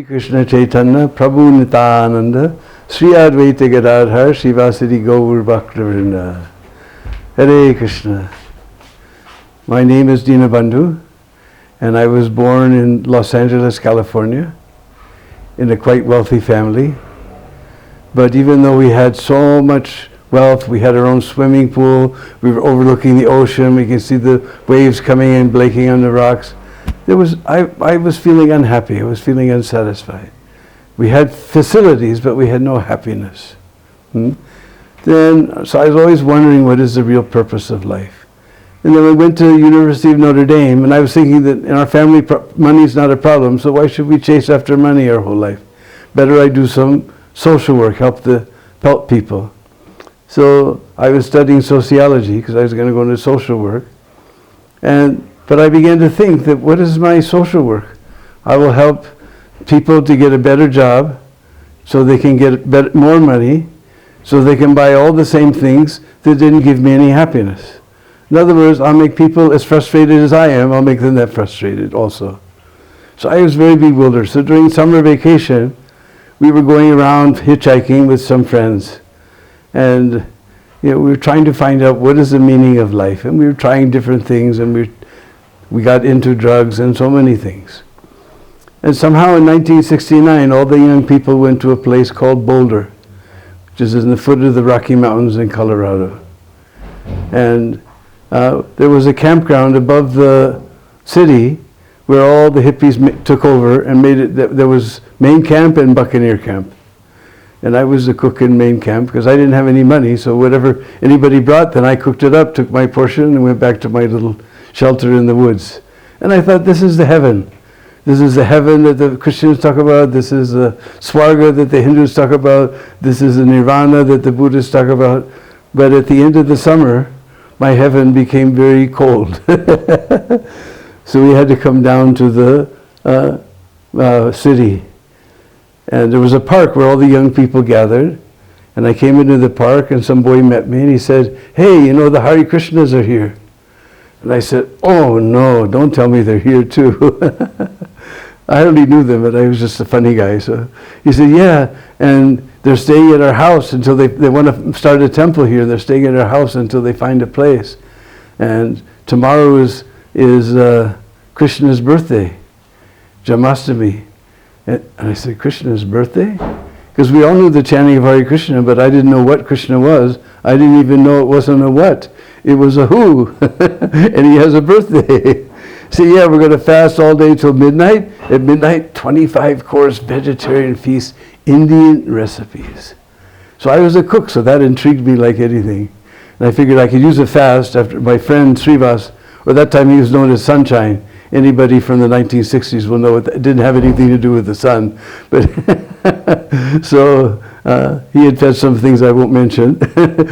Krishna Chaitanya, Prabhu Nityananda, Sri Advaita Gadadhar, Srivasadi Gaur Bhaktivinoda. Hare Krishna. My name is Deena Bandhu, and I was born in Los Angeles, California, in a quite wealthy family. But even though we had so much wealth, we had our own swimming pool, we were overlooking the ocean, we could see the waves coming in, breaking on the rocks. I was feeling unhappy, I was feeling unsatisfied. We had facilities, but we had no happiness. So I was always wondering, what is the real purpose of life? And then I went to the University of Notre Dame, and I was thinking that in our family, money is not a problem, so why should we chase after money our whole life? Better I do some social work, help people. So I was studying sociology, because I was going to go into social work. But I began to think that, what is my social work? I will help people to get a better job, so they can get more money, so they can buy all the same things that didn't give me any happiness. In other words, I'll make people as frustrated as I am, I'll make them that frustrated also. So I was very bewildered. So during summer vacation, we were going around hitchhiking with some friends. And we were trying to find out, what is the meaning of life? And we were trying different things, and we got into drugs and so many things. And somehow in 1969, all the young people went to a place called Boulder, which is in the foot of the Rocky Mountains in Colorado. And there was a campground above the city where all the hippies took over and made it, there was main camp and Buccaneer camp. And I was the cook in main camp because I didn't have any money, so whatever anybody brought, then I cooked it up, took my portion, and went back to my little shelter in the woods. And I thought, this is the heaven. This is the heaven that the Christians talk about. This is the Swarga that the Hindus talk about. This is the Nirvana that the Buddhists talk about. But at the end of the summer, my heaven became very cold. So we had to come down to the city. And there was a park where all the young people gathered. And I came into the park, and some boy met me, and he said, "Hey, you know, the Hare Krishnas are here." And I said, "Oh no, don't tell me they're here too." I hardly knew them, but I was just a funny guy. So he said, "Yeah, and they're staying at our house until they want to start a temple here. They're staying at our house until they find a place. And tomorrow is Krishna's birthday, Janmashtami." And I said, "Krishna's birthday?" Because we all knew the chanting of Hare Krishna, but I didn't know what Krishna was. I didn't even know it wasn't a what. It was a who. And he has a birthday. So yeah, we're going to fast all day till midnight. At midnight, 25-course vegetarian feast, Indian recipes. So I was a cook, so that intrigued me like anything. And I figured I could use a fast after my friend Srivas, or that time he was known as Sunshine. Anybody from the 1960s will know it didn't have anything to do with the sun. But so he had fed some things I won't mention.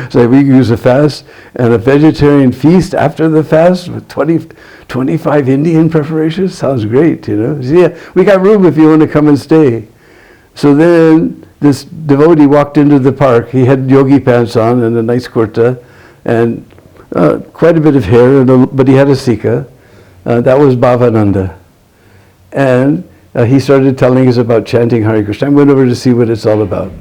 So we use a fast and a vegetarian feast after the fast with 25 Indian preparations. Sounds great, you know. So yeah, we got room if you want to come and stay. So then this devotee walked into the park. He had yogi pants on and a nice kurta and quite a bit of hair, but he had a sikha. That was Bhavananda. And he started telling us about chanting Hare Krishna. I went over to see what it's all about.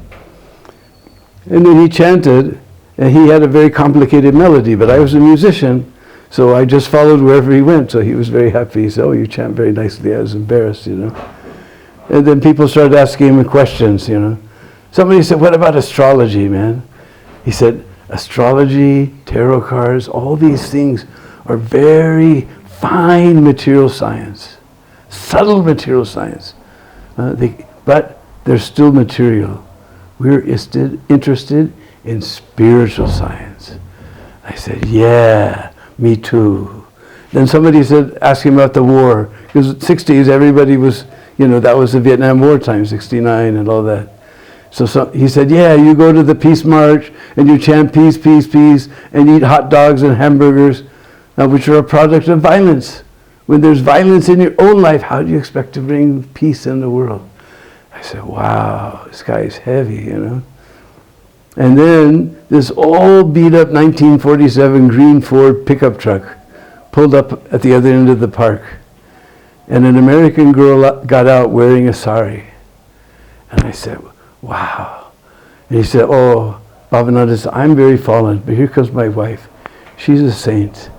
And then he chanted, and he had a very complicated melody, but I was a musician, so I just followed wherever he went, so he was very happy. He said, "Oh, you chant very nicely." I was embarrassed, you know. And then people started asking him questions, you know. Somebody said, "What about astrology, man?" He said, "Astrology, tarot cards, all these things are very fine material science, subtle material science, but they're still material. We're interested in spiritual science." I said, "Yeah, me too." Then somebody said, ask him about the war, because in the 60s everybody was, you know, that was the Vietnam War time, 69 and all that. So he said, "Yeah, you go to the peace march and you chant peace, peace, peace, and eat hot dogs and hamburgers, which are a product of violence. When there's violence in your own life, how do you expect to bring peace in the world?" I said, "Wow, this guy is heavy, you know." And then this old beat-up 1947 green Ford pickup truck pulled up at the other end of the park. And an American girl got out wearing a sari. And I said, wow. And he said, oh, Bhavananda said, I'm very fallen, but here comes my wife. She's a saint.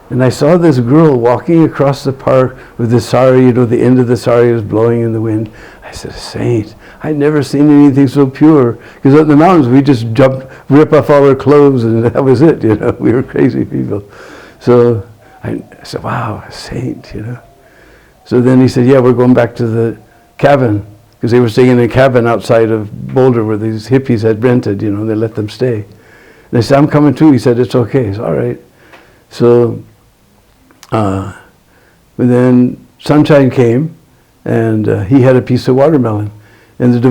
And I saw this girl walking across the park with the sari, the end of the sari was blowing in the wind. I said, a saint. I'd never seen anything so pure. Because up in the mountains, we just rip off all our clothes, and that was it, We were crazy people. So I said, wow, a saint, So then he said, yeah, we're going back to the cabin. Because they were staying in a cabin outside of Boulder where these hippies had rented, and they let them stay. And they said, I'm coming too. He said, it's okay. It's all right. So but then sunshine came, and he had a piece of watermelon. And the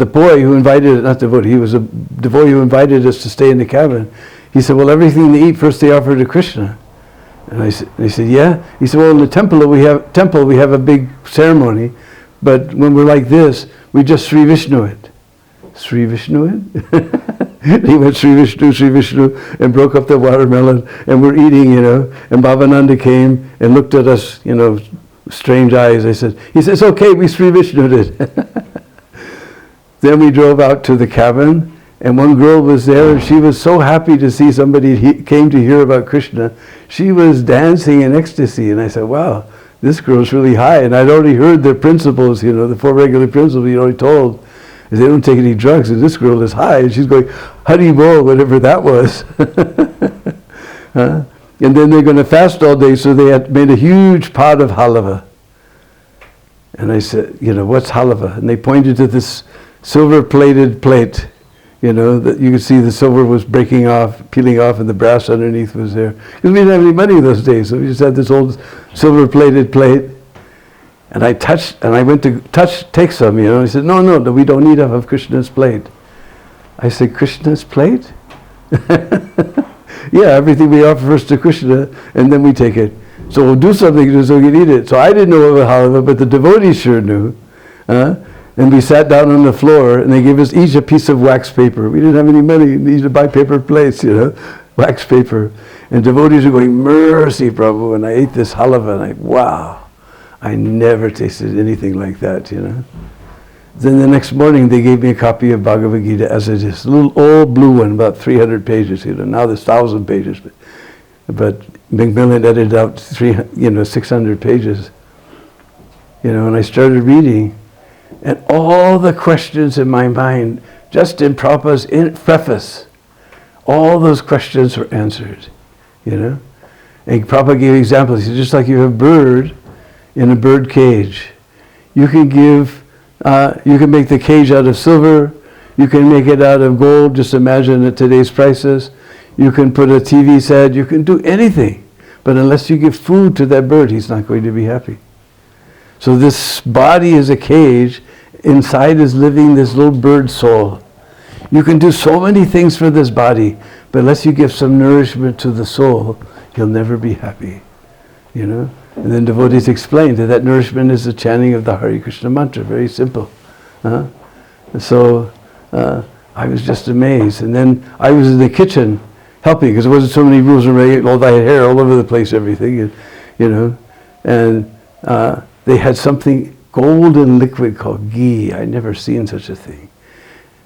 boy who invited us to stay in the cabin, he said, well, everything they eat first they offer to Krishna. And I said, yeah? He said, well, in the temple we have a big ceremony, but when we're like this, we just Sri Vishnu it. Sri Vishnu it? He went Sri Vishnu, and broke up the watermelon, and we're eating, and Bhavananda came and looked at us, strange eyes. He said, it's okay, we Sri Vishnu'd it. Then we drove out to the cabin, and one girl was there, and she was so happy to see somebody came to hear about Krishna. She was dancing in ecstasy, and I said, wow, this girl's really high. And I'd already heard the principles, the 4 regular principles you already told. They don't take any drugs, and this girl is high, and she's going, Hari Bol, whatever that was. And then they're going to fast all day, so they had made a huge pot of halava. And I said, what's halava? And they pointed to this silver-plated plate, that you could see the silver was peeling off, and the brass underneath was there. Because we didn't have any money in those days, so we just had this old silver-plated plate. And I went to take some, He said, no, we don't need of Krishna's plate. I said, Krishna's plate? Yeah, everything we offer first to Krishna, and then we take it. So we'll do something so we can eat it. So I didn't know about halava, but the devotees sure knew. And we sat down on the floor, and they gave us each a piece of wax paper. We didn't have any money. We needed to buy paper plates, wax paper. And devotees are going, mercy, Prabhu. And I ate this halava, and wow. I never tasted anything like that, Then the next morning they gave me a copy of Bhagavad Gita as it is, a little old blue one, about 300 pages, Now there's 1,000 pages, but Macmillan edited out 600 pages, And I started reading, and all the questions in my mind, just in Prabhupada's preface, all those questions were answered, And Prabhupada gave examples. He said, just like you have a bird in a bird cage. You can make the cage out of silver, you can make it out of gold, just imagine at today's prices. You can put a TV set, you can do anything. But unless you give food to that bird, he's not going to be happy. So this body is a cage, inside is living this little bird soul. You can do so many things for this body, but unless you give some nourishment to the soul, he'll never be happy, And then devotees explained that nourishment is the chanting of the Hare Krishna mantra, very simple. So I was just amazed. And then I was in the kitchen helping, because there wasn't so many rules and regulations. I had hair all over the place, everything, And they had something golden liquid called ghee. I'd never seen such a thing.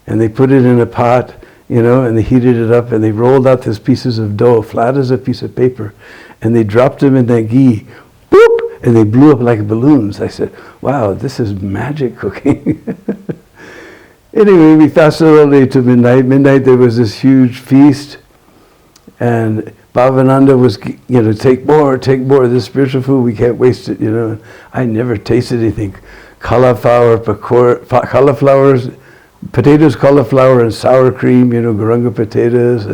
And they put it in a pot, and they heated it up, and they rolled out these pieces of dough, flat as a piece of paper, and they dropped them in that ghee. And they blew up like balloons. I said, wow, this is magic cooking. Anyway, we fasted all day to midnight. Midnight there was this huge feast. And Bhavananda was, take more, this spiritual food, we can't waste it, I never tasted anything. Potatoes, cauliflower, and sour cream, garanga potatoes,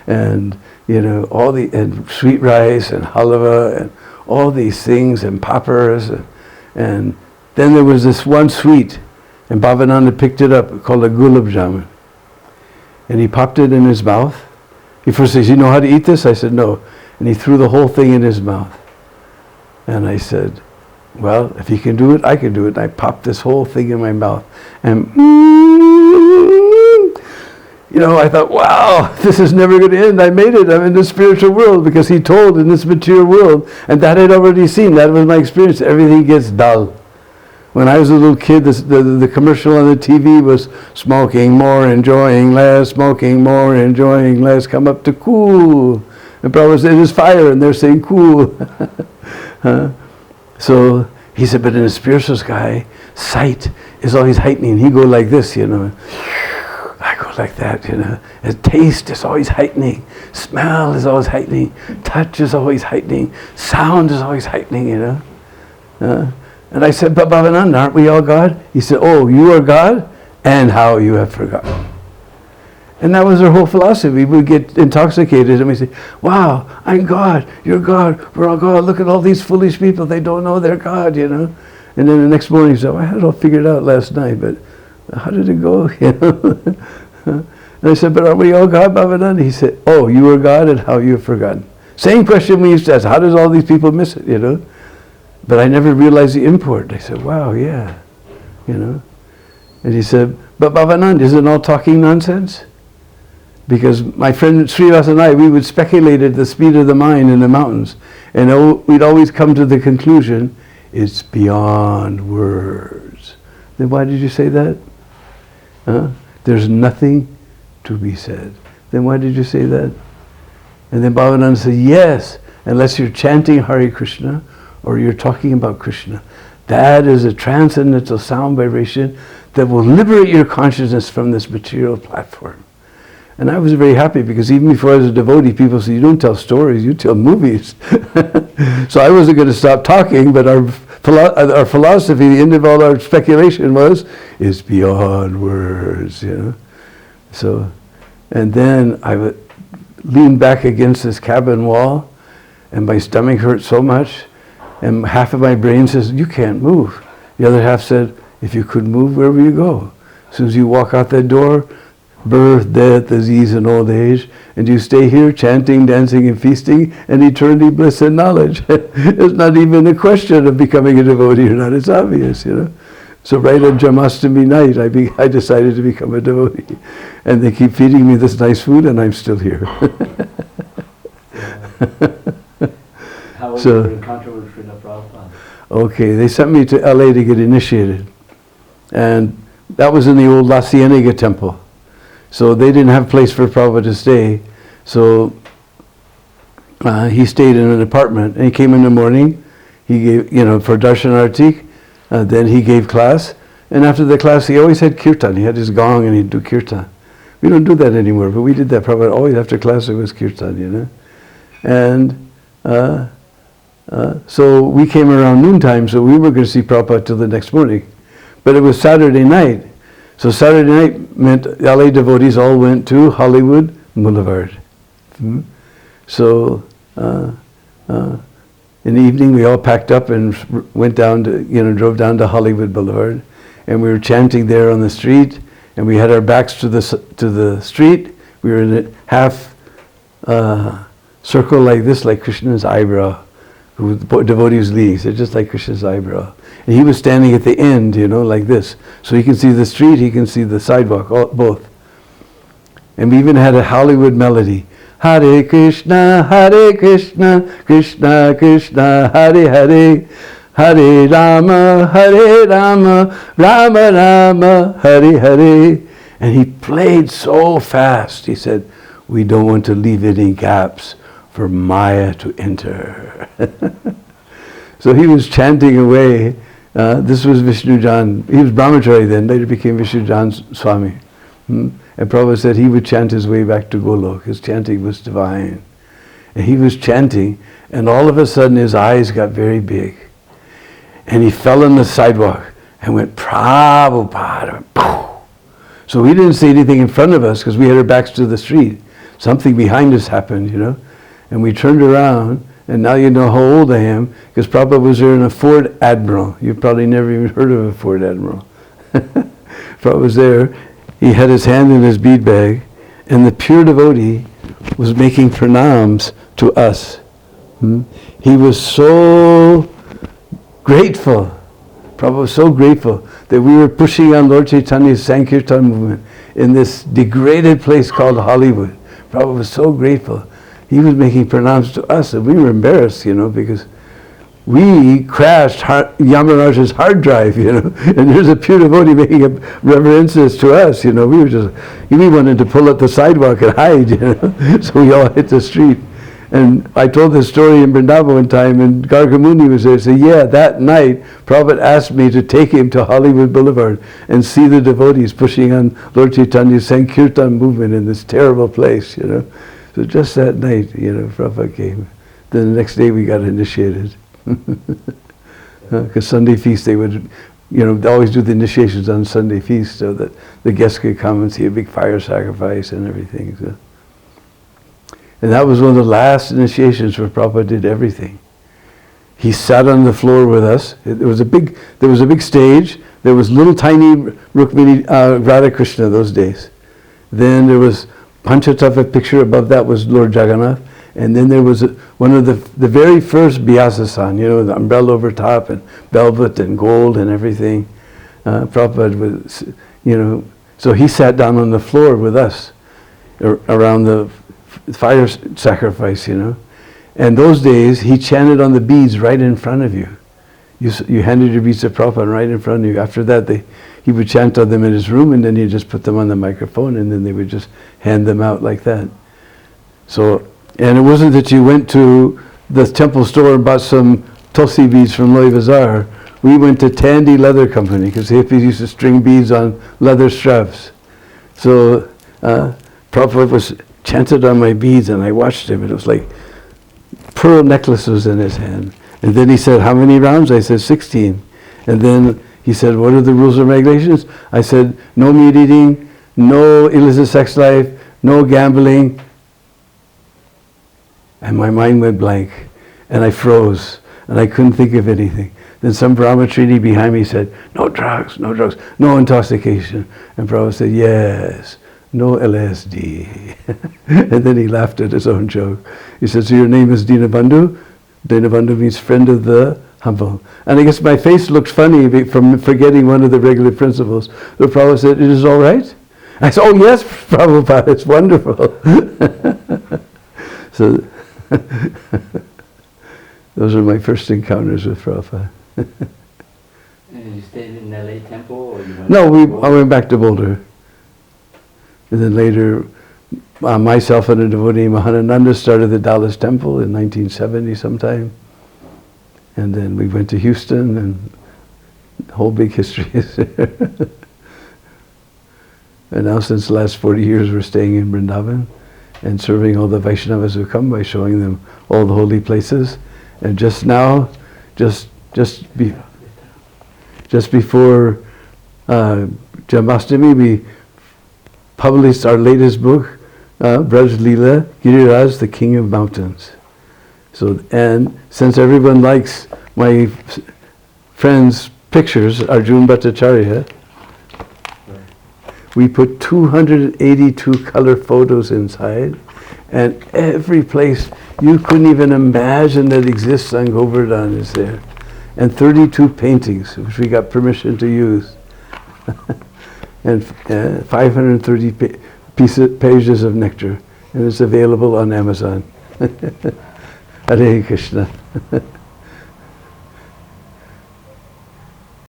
and sweet rice, and halava, and all these things, and poppers, and then there was this one sweet, and Bhavananda picked it up, called a gulab jamun, and he popped it in his mouth. He first says, you know how to eat this? I said, no. And he threw the whole thing in his mouth. And I said, well, if he can do it, I can do it. And I popped this whole thing in my mouth. And, I thought, wow, this is never going to end. I made it. I'm in the spiritual world, because he told in this material world. And that I'd already seen. That was my experience. Everything gets dull. When I was a little kid, the commercial on the TV was smoking more, enjoying less, smoking more, enjoying less, come up to cool. And Prabhupada said, there's fire, and they're saying cool. So he said, but in a spiritual sky, sight is always heightening. He go like this, you know. I go like that, you know. And taste is always heightening. Smell is always heightening. Touch is always heightening. Sound is always heightening, you know. And I said, but Bhavananda, aren't we all God? He said, oh, you are God, and how you have forgotten. And that was our whole philosophy. We would get intoxicated and we say, wow, I'm God, you're God, we're all God. Look at all these foolish people, they don't know they're God, you know. And then the next morning he said, well, I had it all figured out last night, but how did it go? You know? And I said, but are we all God, Bhavananda? He said, oh, you are God, and how you have forgotten. Same question we used to ask, how does all these people miss it, you know? But I never realized the import. I said, wow, yeah, you know. And he said, but Bhavananda, isn't it all talking nonsense? Because my friend Srivas and I, we would speculate at the speed of the mind in the mountains. And we'd always come to the conclusion, it's beyond words. Then why did you say that? There's nothing to be said. Then why did you say that? And then Bhavananda said, yes, unless you're chanting Hare Krishna, or you're talking about Krishna. That is a transcendental sound vibration that will liberate your consciousness from this material platform. And I was very happy because even before I was a devotee, people said, you don't tell stories, you tell movies. So I wasn't going to stop talking, but our philosophy, the end of all our speculation was, it's beyond words, you know. So, and then I would lean back against this cabin wall, and my stomach hurt so much, and half of my brain says, you can't move. The other half said, if you could move, where will you go? As soon as you walk out that door, birth, death, disease, and old age, and you stay here chanting, dancing, and feasting, and eternity, bliss, and knowledge. It's not even a question of becoming a devotee or not. It's obvious, you know. So right on Janmashtami night, I decided to become a devotee. And they keep feeding me this nice food, and I'm still here. How was your encounter with Srila Prabhupada? Okay, they sent me to LA to get initiated. And that was in the old La Cienega temple. So they didn't have a place for Prabhupada to stay. So he stayed in an apartment, and he came in the morning. He gave, you know, for Darshanartik. Then he gave class. And after the class, he always had kirtan. He had his gong and he'd do kirtan. We don't do that anymore, but we did that. Prabhupada always after class there was kirtan, you know. And so we came around noontime, so we were going to see Prabhupada till the next morning. But it was Saturday night. So Saturday night meant LA devotees all went to Hollywood Boulevard. So in the evening we all packed up and went down to, you know, drove down to Hollywood Boulevard. And we were chanting there on the street, and we had our backs to the street. We were in a half circle like this, like Krishna's eyebrow, who the devotee was leading. So just like Krishna's eyebrow. And he was standing at the end, you know, like this. So he can see the street, he can see the sidewalk, both. And we even had a Hollywood melody. Hare Krishna, Krishna Krishna, Hare Hare, Hare Rama, Rama Rama, Hare Hare. And he played so fast. He said, we don't want to leave any gaps for Maya to enter. So he was chanting away. This was Vishnujan. He was Brahmachari then, later became Vishnujan Swami. And Prabhupada said he would chant his way back to Golok. His chanting was divine. And he was chanting, and all of a sudden his eyes got very big. And he fell on the sidewalk and went, Prabhupada. So we didn't see anything in front of us because we had our backs to the street. Something behind us happened, you know. And we turned around, and now you know how old I am, because Prabhupada was there in a Ford Admiral. You've probably never even heard of a Ford Admiral. Prabhupada was there. He had his hand in his bead bag, and the pure devotee was making pranams to us. He was so grateful. Prabhupada was so grateful that we were pushing on Lord Chaitanya's Sankirtan movement in this degraded place called Hollywood. Prabhupada was so grateful. He was making pranams to us, and we were embarrassed, you know, because we crashed Yamaraj's hard drive, you know, and there's a pure devotee making a reverences to us, you know. We wanted to pull up the sidewalk and hide, you know, so we all hit the street. And I told this story in Vrindavan one time, and Gargamuni was there. Said, yeah, that night, Prabhupada asked me to take him to Hollywood Boulevard and see the devotees pushing on Lord Chaitanya's Sankirtan movement in this terrible place, you know. So just that night, you know, Prabhupada came. Then the next day we got initiated. Because Sunday feast, they would, you know, they always do the initiations on Sunday feast so that the guests could come and see a big fire sacrifice and everything. So. And that was one of the last initiations where Prabhupada did everything. He sat on the floor with us. There was a big stage. There was little tiny Rukmini, Radha Krishna those days. Then there was Panchatattva picture above that was Lord Jagannath. And then there was one of the very first Vyasa-san, you know, the umbrella over top and velvet and gold and everything. Prabhupada was, you know, so he sat down on the floor with us around the fire sacrifice, you know. And those days, he chanted on the beads right in front of you. You handed your beads to Prabhupada right in front of you. After that, he would chant on them in his room, and then he'd just put them on the microphone, and then they would just hand them out like that. So, and it wasn't that you went to the temple store and bought some Tulsi beads from Loy Bazaar. We went to Tandy Leather Company, because the hippies used to string beads on leather straps. So, Prabhupada was chanted on my beads, and I watched him, and it was like pearl necklaces in his hand. And then he said, how many rounds? I said, 16. And then he said, what are the rules and regulations? I said, no meat eating, no illicit sex life, no gambling. And my mind went blank, and I froze, and I couldn't think of anything. Then some brahmachari behind me said, no drugs, no intoxication. And Prabhupada said, yes, no LSD. And then he laughed at his own joke. He said, so your name is Deena Bandhu? Deena Bandhu means friend of the humble. And I guess my face looked funny from forgetting one of the regular principles. The Prabhupada said, it is all right? I said, oh yes, Prabhupada, it's wonderful. So those are my first encounters with Prabhupada. And you stayed in LA temple, or you went? No, I went back to Boulder. And then later, myself and a devotee, Mahanananda, started the Dallas Temple in 1970 sometime. And then we went to Houston, and the whole big history is there. And now since the last 40 years, we're staying in Vrindavan and serving all the Vaishnavas who come by showing them all the holy places. And just now, just before Janmashtami, we published our latest book, Braj Leela, Giriraj, the King of Mountains. So, and since everyone likes my friend's pictures, Arjun Bhattacharya, we put 282 color photos inside, and every place you couldn't even imagine that exists on Govardhan is there. And 32 paintings, which we got permission to use. And 530 pages of nectar. And it's available on Amazon. Hare Krishna.